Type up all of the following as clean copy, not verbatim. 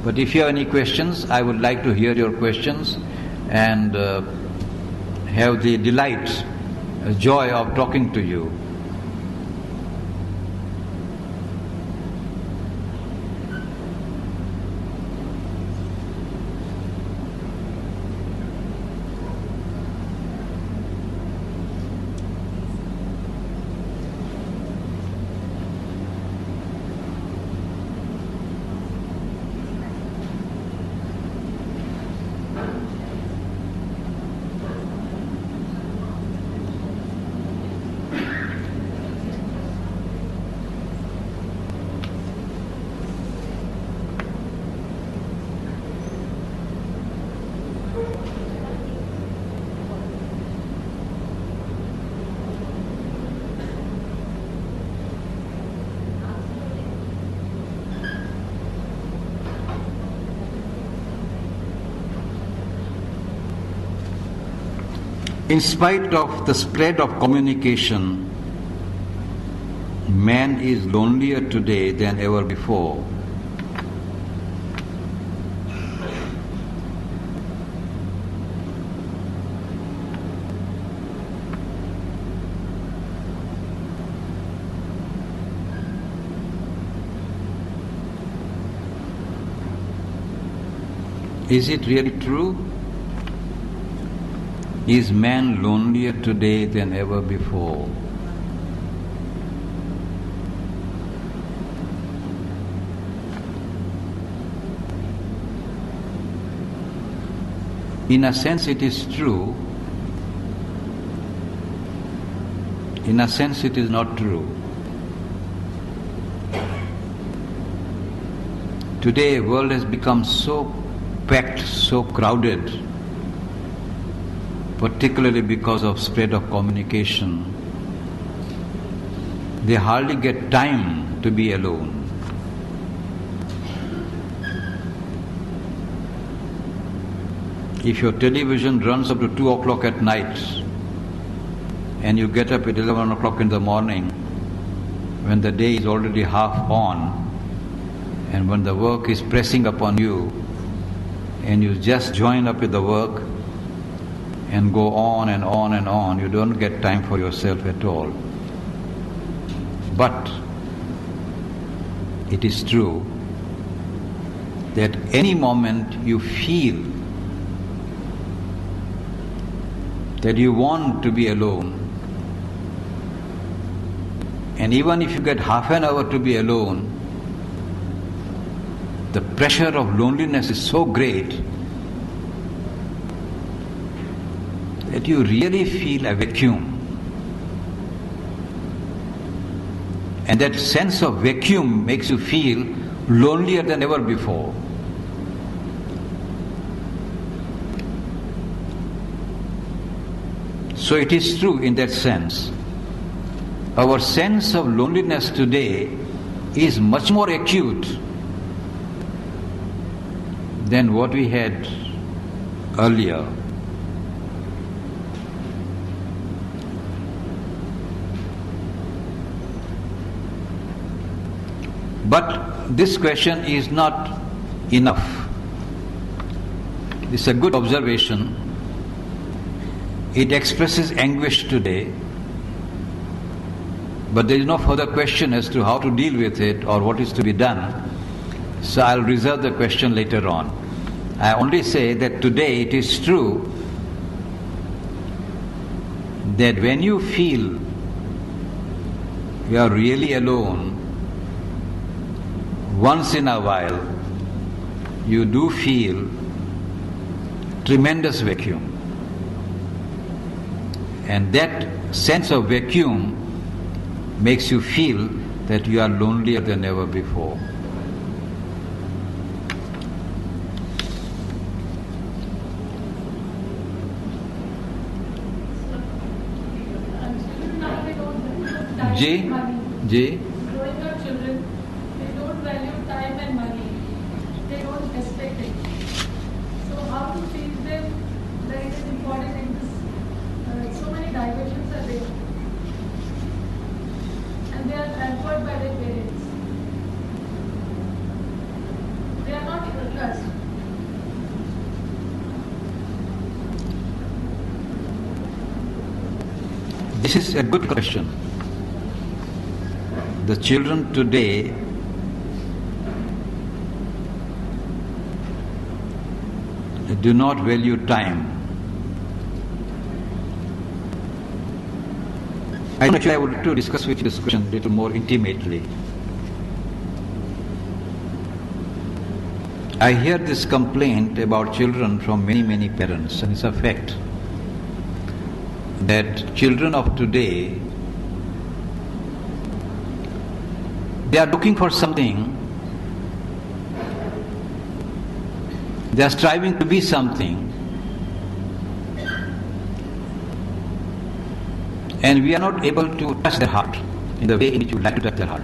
But if you have any questions, I would like to hear your questions and have the delight, joy of talking to you. In spite of the spread of communication, man is lonelier today than ever before. Is it really true? Is man lonelier today than ever before? In a sense it is true. In a sense it is not true. Today the world has become so packed, so crowded, particularly because of spread of communication. They hardly get time to be alone. If your television runs up to 2 o'clock at night and you get up at 11 o'clock in the morning when the day is already half on and when the work is pressing upon you and you just join up with the work and go on and on and on, you don't get time for yourself at all. But it is true that any moment you feel that you want to be alone, and even if you get half an hour to be alone, the pressure of loneliness is so great that you really feel a vacuum. And that sense of vacuum makes you feel lonelier than ever before. So it is true in that sense. Our sense of loneliness today is much more acute than what we had earlier. But this question is not enough. It's a good observation. It expresses anguish today, but there is no further question as to how to deal with it or what is to be done. So I'll reserve the question later on. I only say that today it is true that when you feel you are really alone, once in a while, you do feel tremendous vacuum. And that sense of vacuum makes you feel that you are lonelier than ever before. Ji? Growing up children, they don't value time and money. They don't respect it. So how to teach them that it is important in this? So many diversions are there. And they are pampered by their parents. They are not This is a good question. The children today do not value time. Actually, I would like to discuss with you this question a little more intimately. I hear this complaint about children from many, many parents, and it's a fact that children of today, they are looking for something, they are striving to be something, and we are not able to touch their heart in the way in which we would like to touch their heart.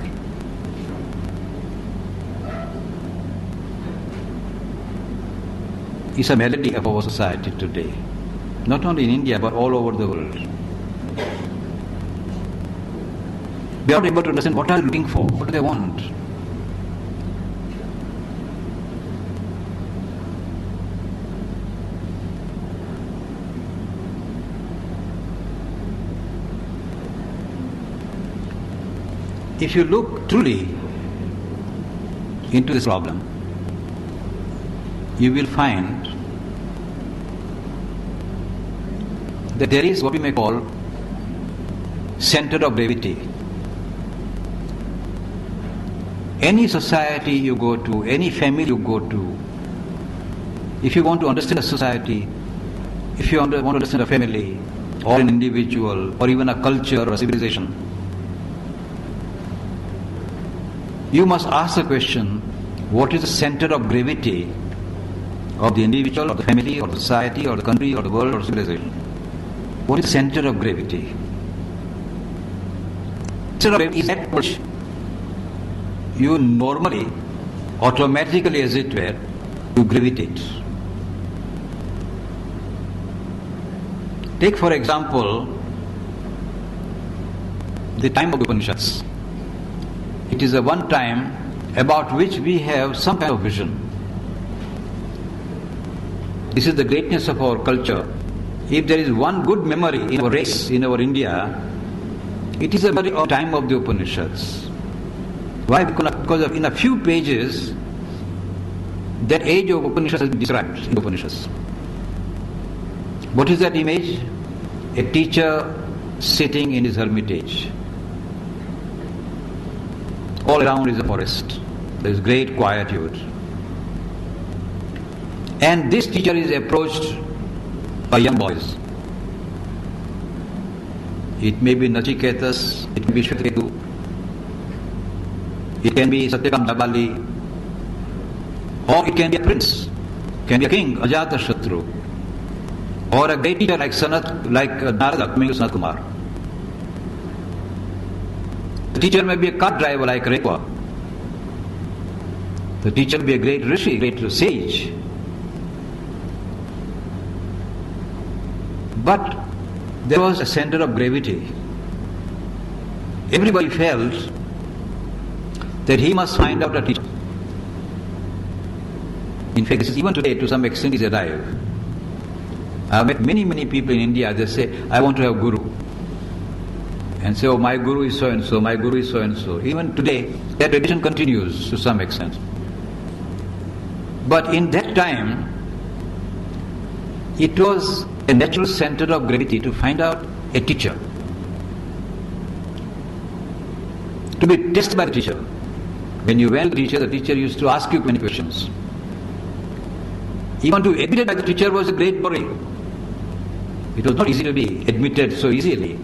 It's a malady of our society today, not only in India but all over the world. We are not able to understand what are they looking for, what do they want. If you look truly into this problem, you will find that there is what we may call center of gravity. Any society you go to, any family you go to, if you want to understand a society, if you want to understand a family, or an individual, or even a culture or a civilization, you must ask the question, what is the center of gravity of the individual, or the family, or the society, or the country, or the world, or civilization? What is the center of gravity? Center of gravity is that which you normally, automatically as it were, you gravitate. Take for example the time of the Upanishads. It is the one time about which we have some kind of vision. This is the greatness of our culture. If there is one good memory in our race, in our India, it is the very time of the Upanishads. Why? Because in a few pages, that age of Upanishads has been described in the Upanishads. What is that image? A teacher sitting in his hermitage. All around is a forest. There is great quietude. And this teacher is approached by young boys. It may be Nachiketas, it may be Shvetketu, it can be Satyakam Dabali, or it can be a prince, it can be a king, Ajatashatru, or a great teacher like Narada coming to Sanat Kumar. The teacher may be a cart driver like Rekwa. The teacher may be a great rishi, great sage. But there was a center of gravity. Everybody felt that he must find out a teacher. In fact, even today to some extent is alive. I have met many people in India, they say, I want to have guru. And say, oh, my guru is so and so, my guru is so and so. Even today, that tradition continues to some extent. But in that time, it was a natural center of gravity to find out a teacher. To be tested by the teacher. When you went to the teacher used to ask you many questions. Even to be admitted by the teacher was a great worry. It was not easy to be admitted so easily.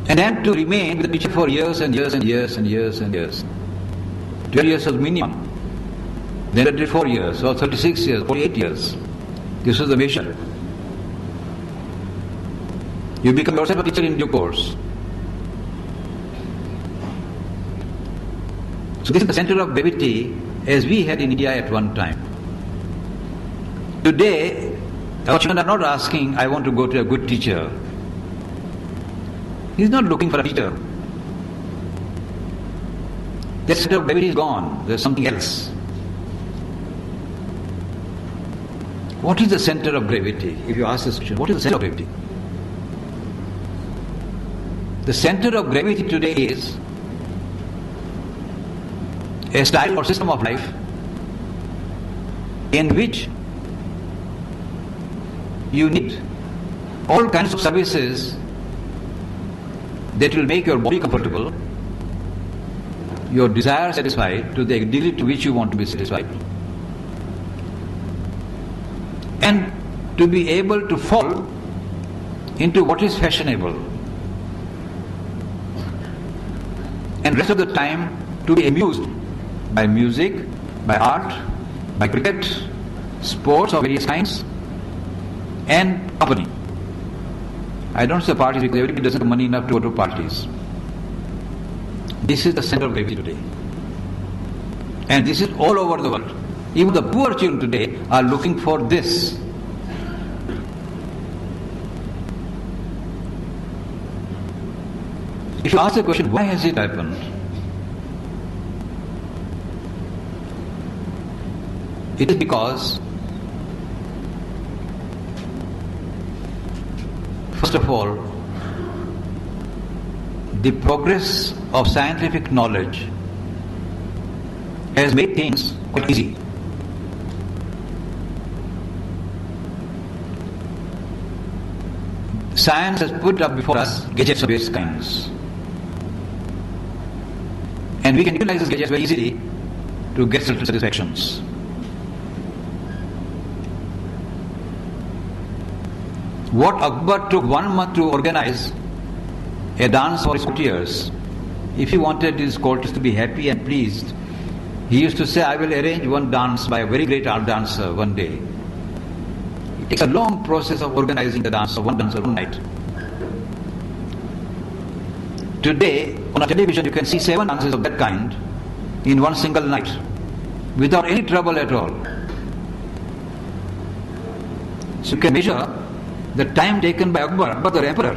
And then to remain with the teacher for years and years and years and years and years. 12 years was minimum. Then 34 years, or 36 years, 48 years. This was the measure. You become yourself a teacher in due course. So this is the center of gravity as we had in India at one time. Today, our children are not asking, I want to go to a good teacher. He is not looking for a teacher. That center of gravity is gone. There is something else. What is the center of gravity? If you ask this question, what is the center of gravity? The center of gravity today is a style or system of life in which you need all kinds of services that will make your body comfortable, your desire satisfied to the degree to which you want to be satisfied, and to be able to fall into what is fashionable, and rest of the time to be amused by music, by art, by cricket, sports of various kinds, and company. I don't say parties because everybody doesn't have money enough to go to parties. This is the center of gravity today. And this is all over the world. Even the poor children today are looking for this. If you ask the question, why has it happened? It is because, first of all, the progress of scientific knowledge has made things quite easy. Science has put up before us gadgets of various kinds. And we can utilize these gadgets very easily to get certain satisfactions. What Akbar took 1 month to organize a dance for his courtiers, if he wanted his courtiers to be happy and pleased, he used to say, I will arrange one dance by a very great art dancer one day. It takes a long process of organizing the dance of one dancer one night. Today, on a television, you can see 7 dances of that kind in one single night, without any trouble at all. So you can measure the time taken by Akbar the emperor.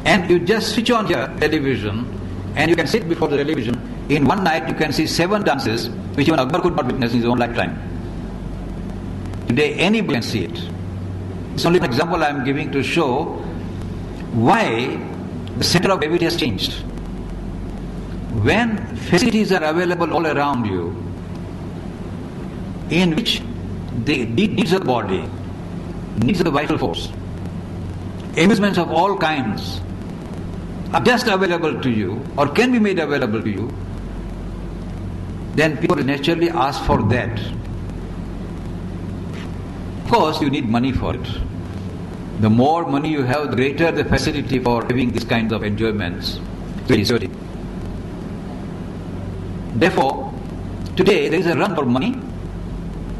And you just switch on your television and you can sit before the television. In one night you can see 7 dances which even Akbar could not witness in his own lifetime. Today anybody can see it. It's only an example I am giving to show why the center of gravity has changed. When facilities are available all around you, in which the needs of the body, needs of the vital force, amusements of all kinds are just available to you or can be made available to you, then people naturally ask for that. Of course, you need money for it. The more money you have, the greater the facility for having these kinds of enjoyments. Therefore, today there is a run for money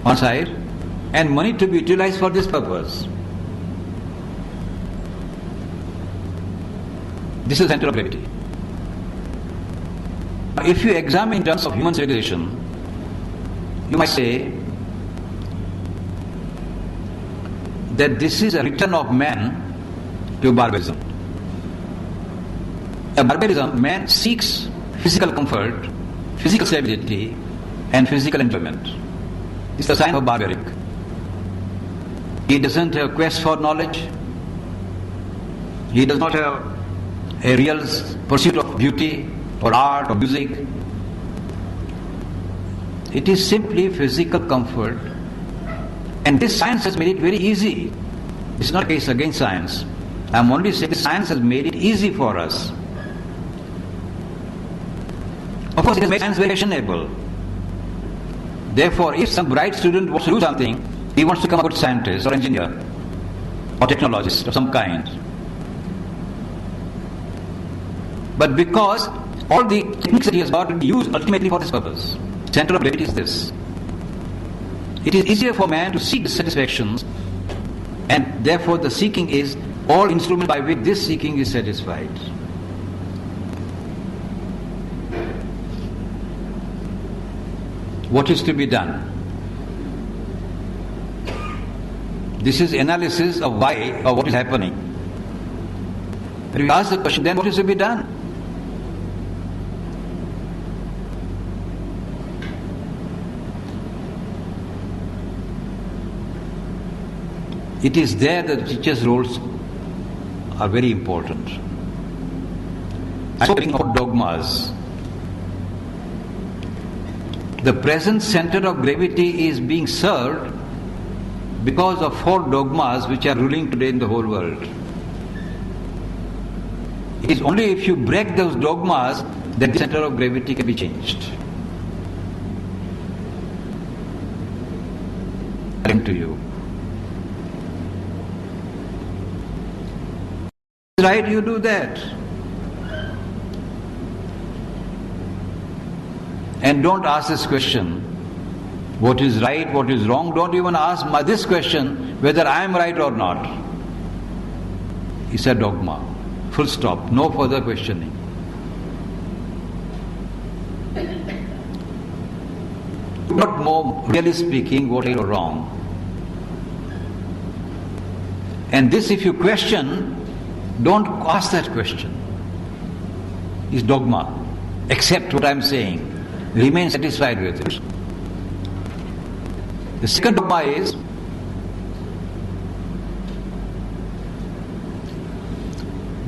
on side and money to be utilized for this purpose. This is the center of gravity. If you examine in terms of human civilization, you might say that this is a return of man to barbarism. In barbarism, man seeks physical comfort, physical stability, and physical enjoyment. It's the sign of barbaric. He doesn't have quest for knowledge. He does not have a real pursuit of beauty or art or music. It is simply physical comfort. And this science has made it very easy. It's not a case against science. I'm only saying science has made it easy for us. Of course, it has made science very fashionable. Therefore, if some bright student wants to do something, he wants to become a good scientist or engineer or technologist of some kind. But because all the techniques that he has got will be used ultimately for this purpose. Center of gravity is this. It is easier for man to seek the satisfactions, and therefore the seeking is all instrument by which this seeking is satisfied. What is to be done? This is analysis of why or what is happening. When you ask the question, then what is to be done? It is there that the teacher's roles are very important. I'm talking about dogmas. The present center of gravity is being served because of 4 dogmas which are ruling today in the whole world. It is only if you break those dogmas that the center of gravity can be changed. To you. Right, you do that. And don't ask this question, what is right, what is wrong. Don't even ask this question, whether I am right or not. It's a dogma. Full stop. No further questioning. Not more, really speaking, what is wrong. And this, if you question, don't ask that question. It's dogma. Accept what I am saying. Remain satisfied with it. The second dogma is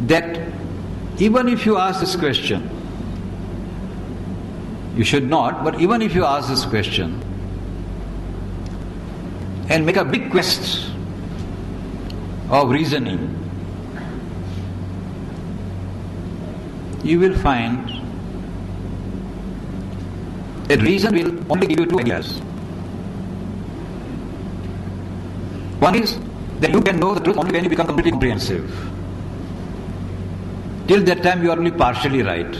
that even if you ask this question, you should not, but even if you ask this question and make a big quest of reasoning, you will find that reason will only give you 2 ideas. One is that you can know the truth only when you become completely comprehensive. Till that time you are only partially right.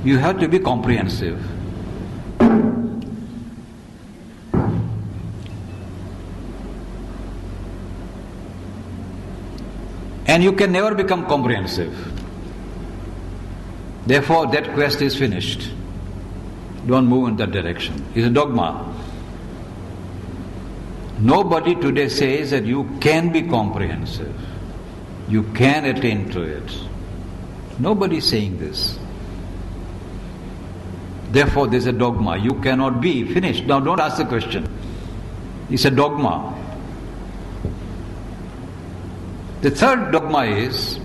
You have to be comprehensive. And you can never become comprehensive. Therefore, that quest is finished. Don't move in that direction. It's a dogma. Nobody today says that you can be comprehensive. You can attain to it. Nobody is saying this. Therefore, there's a dogma. You cannot be. Finished. Now, don't ask the question. It's a dogma. The third dogma is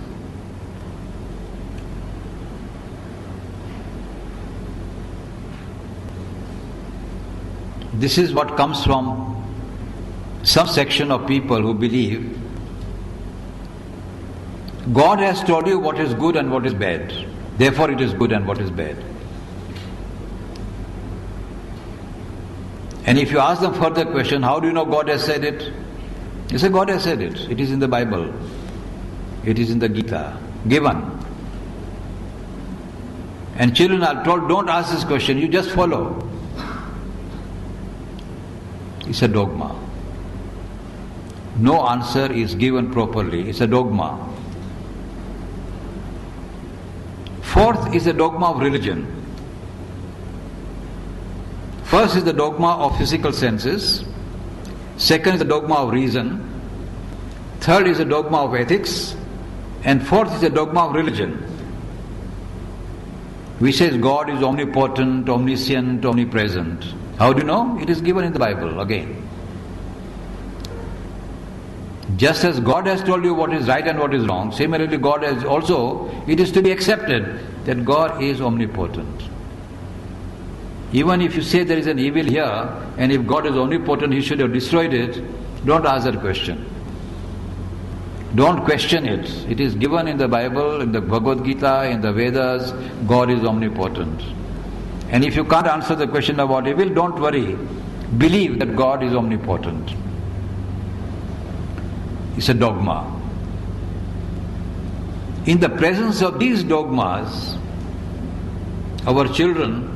this is what comes from some section of people who believe God has told you what is good and what is bad. Therefore, it is good and what is bad. And if you ask them further question, how do you know God has said it? They say, God has said it. It is in the Bible. It is in the Gita. Given. And children are told, don't ask this question, you just follow. It's a dogma. No answer is given properly. It's a dogma. Fourth is the dogma of religion. First is the dogma of physical senses. Second is the dogma of reason. Third is the dogma of ethics. And fourth is the dogma of religion, which says God is omnipotent, omniscient, omnipresent. How do you know? It is given in the Bible again. Just as God has told you what is right and what is wrong, similarly God has also, it is to be accepted that God is omnipotent. Even if you say there is an evil here, and if God is omnipotent, He should have destroyed it, don't ask that question. Don't question it. It is given in the Bible, in the Bhagavad Gita, in the Vedas, God is omnipotent. And if you can't answer the question about evil, don't worry. Believe that God is omnipotent. It's a dogma. In the presence of these dogmas, our children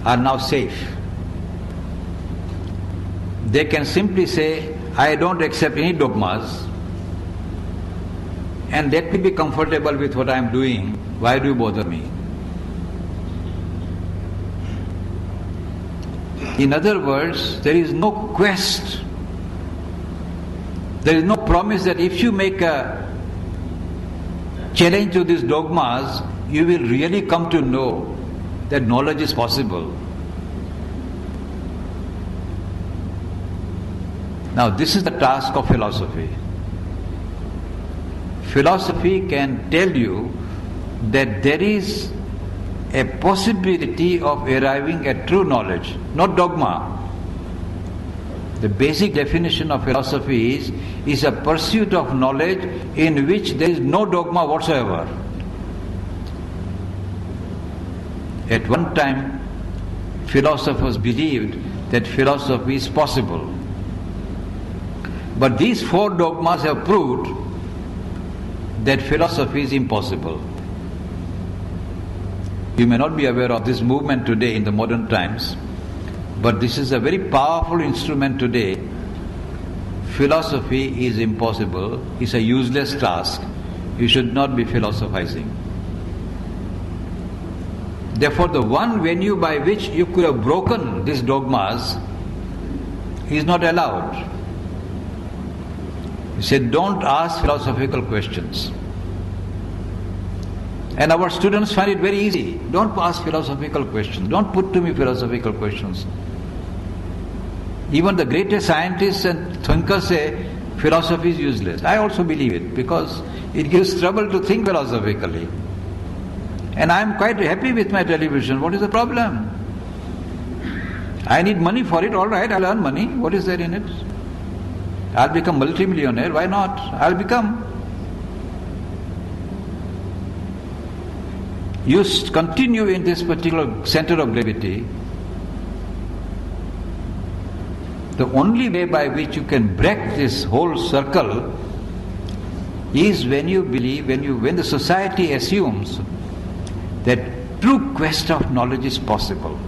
are now safe. They can simply say, I don't accept any dogmas, and let me be comfortable with what I am doing. Why do you bother me? In other words, there is no quest. There is no promise that if you make a challenge to these dogmas, you will really come to know that knowledge is possible. Now this is the task of philosophy. Philosophy can tell you that there is a possibility of arriving at true knowledge, not dogma. The basic definition of philosophy is a pursuit of knowledge in which there is no dogma whatsoever. At one time, philosophers believed that philosophy is possible. But these 4 dogmas have proved that philosophy is impossible. You may not be aware of this movement today in the modern times, but this is a very powerful instrument today. Philosophy is impossible, it's a useless task. You should not be philosophizing. Therefore, the one venue by which you could have broken these dogmas is not allowed. He said, don't ask philosophical questions. And our students find it very easy. Don't ask philosophical questions. Don't put to me philosophical questions. Even the greatest scientists and thinkers say philosophy is useless. I also believe it because it gives trouble to think philosophically. And I am quite happy with my television. What is the problem? I need money for it. All right, I'll earn money. What is there in it? I'll become multimillionaire. Why not? I'll become. You continue in this particular center of gravity. The only way by which you can break this whole circle is when you believe, when the society assumes that true quest of knowledge is possible.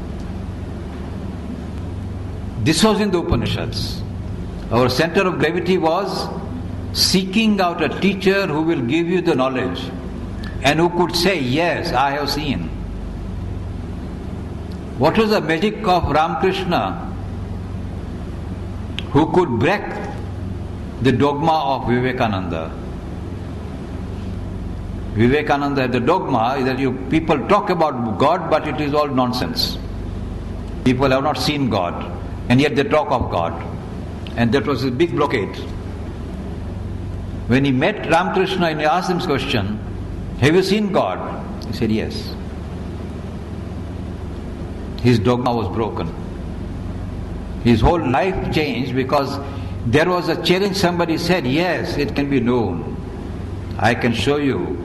This was in the Upanishads. Our center of gravity was seeking out a teacher who will give you the knowledge and who could say, yes, I have seen. What was the magic of Ramakrishna, who could break the dogma of Vivekananda? Vivekananda had the dogma that people talk about God, but it is all nonsense. People have not seen God, and yet they talk of God. And that was a big blockade. When he met Ramakrishna and he asked him this question, have you seen God? He said, yes. His dogma was broken. His whole life changed because there was a challenge. Somebody said, yes, it can be known. I can show you.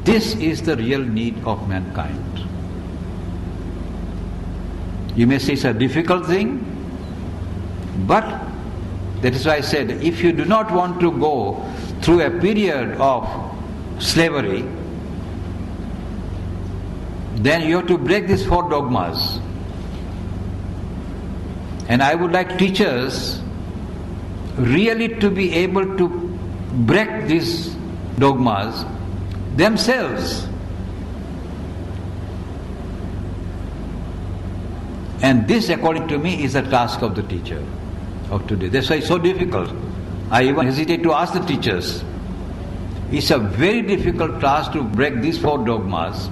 This is the real need of mankind. You may say it's a difficult thing, but that is why I said, if you do not want to go through a period of slavery, then you have to break these 4 dogmas. And I would like teachers really to be able to break these dogmas themselves. And this, according to me, is the task of the teacher of today. That's why it's so difficult. I even hesitate to ask the teachers. It's a very difficult task to break these 4 dogmas.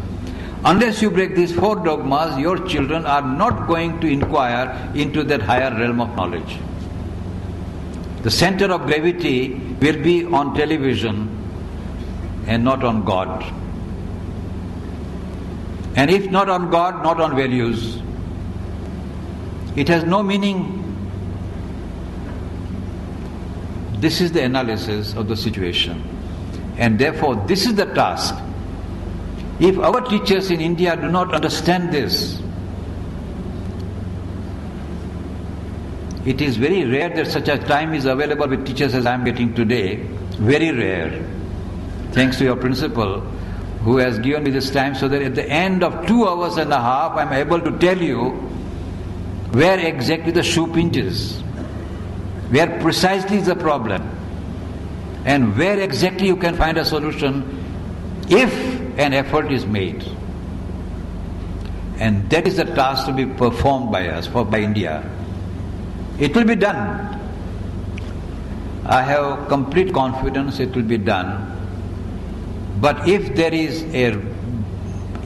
Unless you break these 4 dogmas, your children are not going to inquire into that higher realm of knowledge. The center of gravity will be on television and not on God. And if not on God, not on values. It has no meaning. This is the analysis of the situation. And therefore, this is the task. If our teachers in India do not understand this, it is very rare that such a time is available with teachers as I am getting today. Very rare. Thanks to your principal, who has given me this time, so that at the end of 2 hours and a half, I am able to tell you where exactly the shoe pinches, where precisely is the problem, and where exactly you can find a solution if an effort is made. And that is the task to be performed by us, by India. It will be done. I have complete confidence it will be done. But if there is a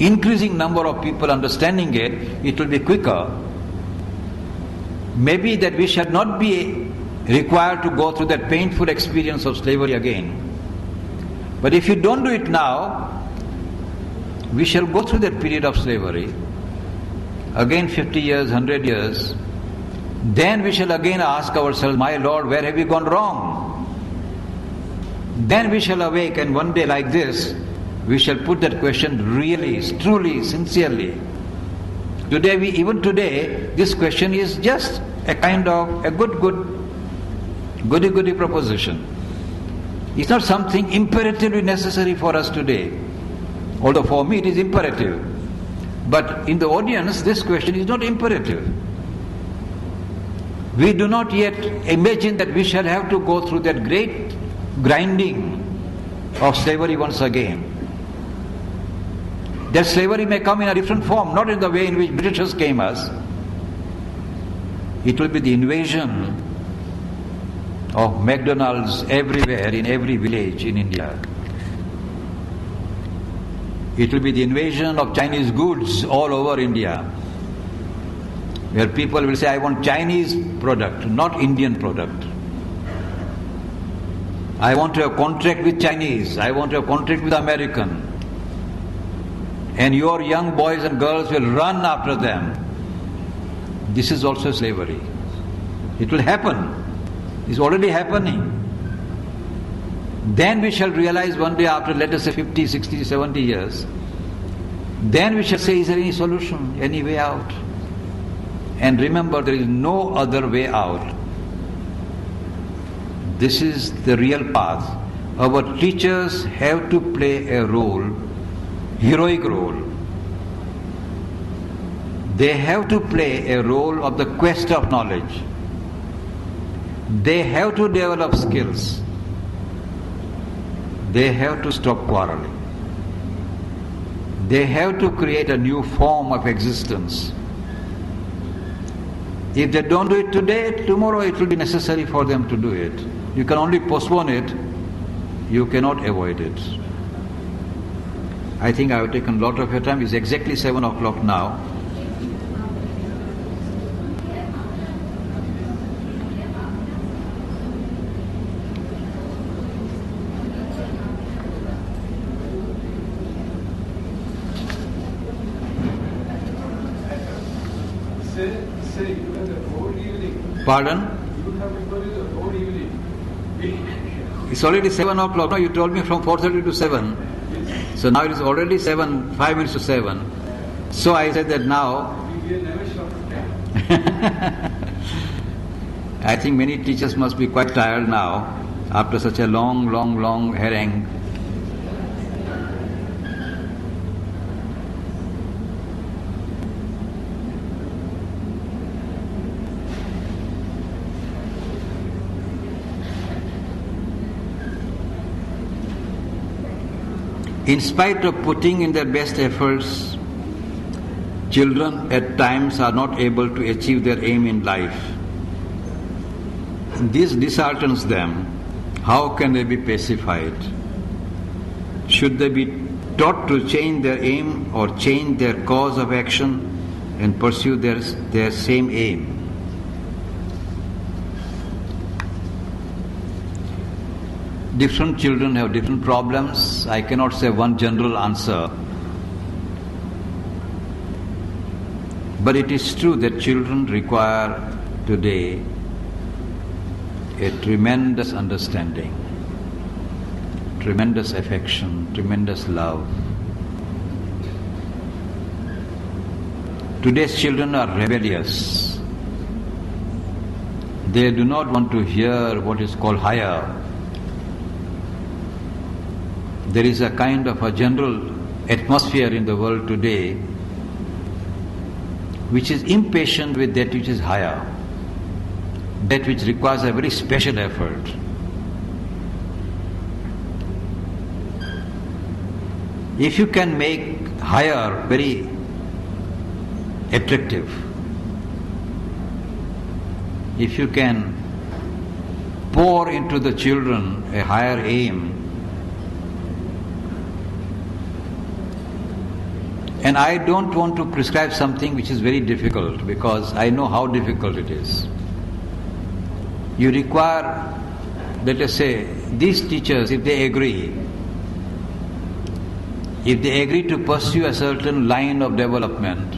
increasing number of people understanding it, it will be quicker. Maybe that we shall not be required to go through that painful experience of slavery again. But if you don't do it now, we shall go through that period of slavery, again 50 years, 100 years, then we shall again ask ourselves, my Lord, where have we gone wrong? Then we shall awake, and one day like this, we shall put that question really, truly, sincerely. Even today, this question is just a kind of a goody proposition. It's not something imperatively necessary for us today. Although for me it is imperative. But in the audience, this question is not imperative. We do not yet imagine that we shall have to go through that great grinding of slavery once again. That slavery may come in a different form, not in the way in which Britishers came us. It will be the invasion of McDonald's everywhere, in every village in India. It will be the invasion of Chinese goods all over India, where people will say, I want Chinese product, not Indian product. I want to have contract with Chinese, I want to have contract with American. And your young boys and girls will run after them. This is also slavery. It will happen. It's already happening. Then we shall realize one day after, let us say 50, 60, 70 years, then we shall say, is there any solution, any way out? And remember, there is no other way out. This is the real path. Our teachers have to play a role, heroic role. They have to play a role of the quest of knowledge. They have to develop skills. They have to stop quarreling. They have to create a new form of existence. If they don't do it today, tomorrow it will be necessary for them to do it. You can only postpone it, you cannot avoid it. I think I have taken a lot of your time. It's exactly 7 o'clock now. Pardon? It's already 7 o'clock. No, you told me from 4:30 to 7. So now it is already 7, 5 minutes to 7. So I said that now. I think many teachers must be quite tired now after such a long harangue. In spite of putting in their best efforts, children at times are not able to achieve their aim in life. This disheartens them. How can they be pacified? Should they be taught to change their aim or change their cause of action and pursue their same aim? Different children have different problems. I cannot say one general answer. But it is true that children require today a tremendous understanding, tremendous affection, tremendous love. Today's children are rebellious. They do not want to hear what is called higher. There is a kind of a general atmosphere in the world today which is impatient with that which is higher, that which requires a very special effort. If you can make higher very attractive, if you can pour into the children a higher aim, And I don't want to prescribe something which is very difficult, because I know how difficult it is. You require, let us say, these teachers, if they agree to pursue a certain line of development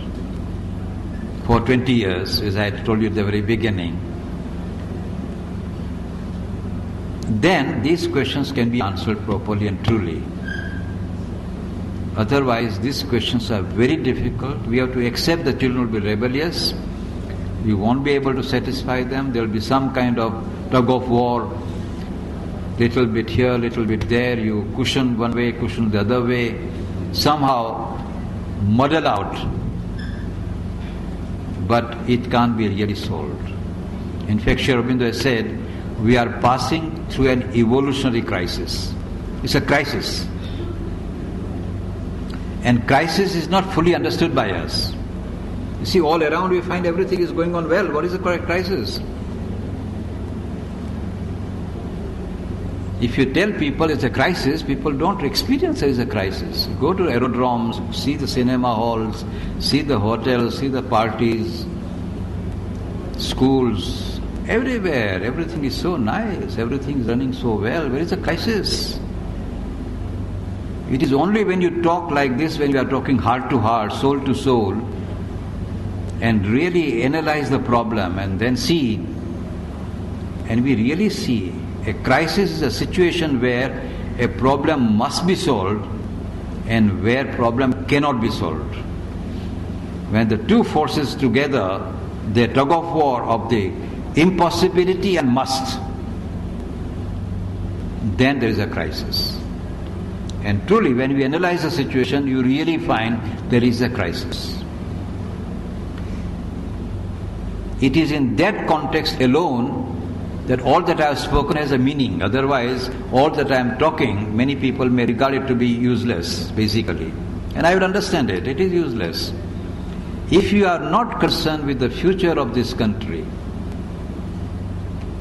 for 20 years, as I told you at the very beginning, then these questions can be answered properly and truly. Otherwise, these questions are very difficult. We have to accept the children will be rebellious. We won't be able to satisfy them. There will be some kind of tug of war, little bit here, little bit there. You cushion one way, cushion the other way. Somehow muddle out. But it can't be really solved. In fact, Sri Aurobindo has said, we are passing through an evolutionary crisis. It's a crisis. And crisis is not fully understood by us. You see, all around we find everything is going on well. What is the correct crisis? If you tell people it's a crisis, people don't experience it as a crisis. Go to aerodromes, see the cinema halls, see the hotels, see the parties, schools, everywhere. Everything is so nice, everything is running so well. Where is the crisis? It is only when you talk like this, when you are talking heart to heart, soul to soul, and really analyze the problem and then see, and we really see a crisis is a situation where a problem must be solved and where problem cannot be solved. When the two forces together, the tug of war of the impossibility and must, then there is a crisis. And truly, when we analyze the situation, you really find there is a crisis. It is in that context alone that all that I have spoken has a meaning. Otherwise, all that I am talking, many people may regard it to be useless, basically. And I would understand it. It is useless. If you are not concerned with the future of this country,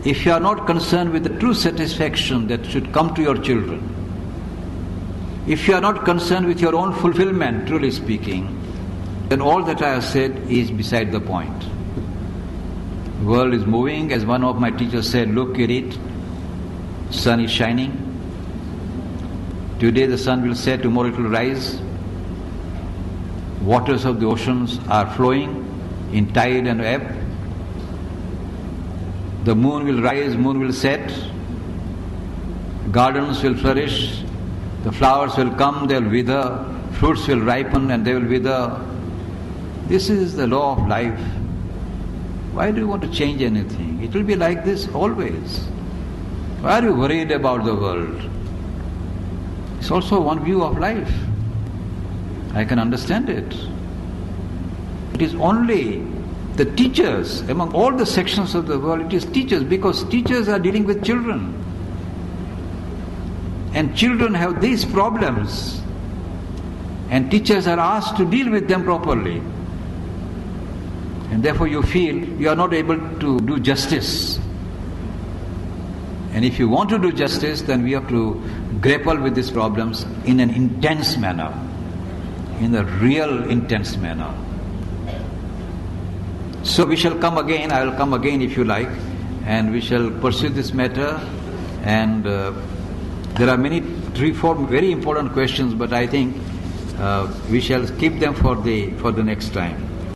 if you are not concerned with the true satisfaction that should come to your children, if you are not concerned with your own fulfillment, truly speaking, then all that I have said is beside the point. The world is moving, as one of my teachers said, look at it, sun is shining. Today the sun will set, tomorrow it will rise. Waters of the oceans are flowing in tide and ebb. The moon will rise, moon will set. Gardens will flourish. The flowers will come, they will wither. Fruits will ripen and they will wither. This is the law of life. Why do you want to change anything? It will be like this always. Why are you worried about the world? It's also one view of life. I can understand it. It is only the teachers, among all the sections of the world, it is teachers, because teachers are dealing with children. And children have these problems, and teachers are asked to deal with them properly. And therefore you feel you are not able to do justice. And if you want to do justice, then we have to grapple with these problems in an intense manner, in a real intense manner. So we shall come again, I will come again if you like, and we shall pursue this matter. And there are many, 3-4 very important questions, but I think we shall keep them for the next time.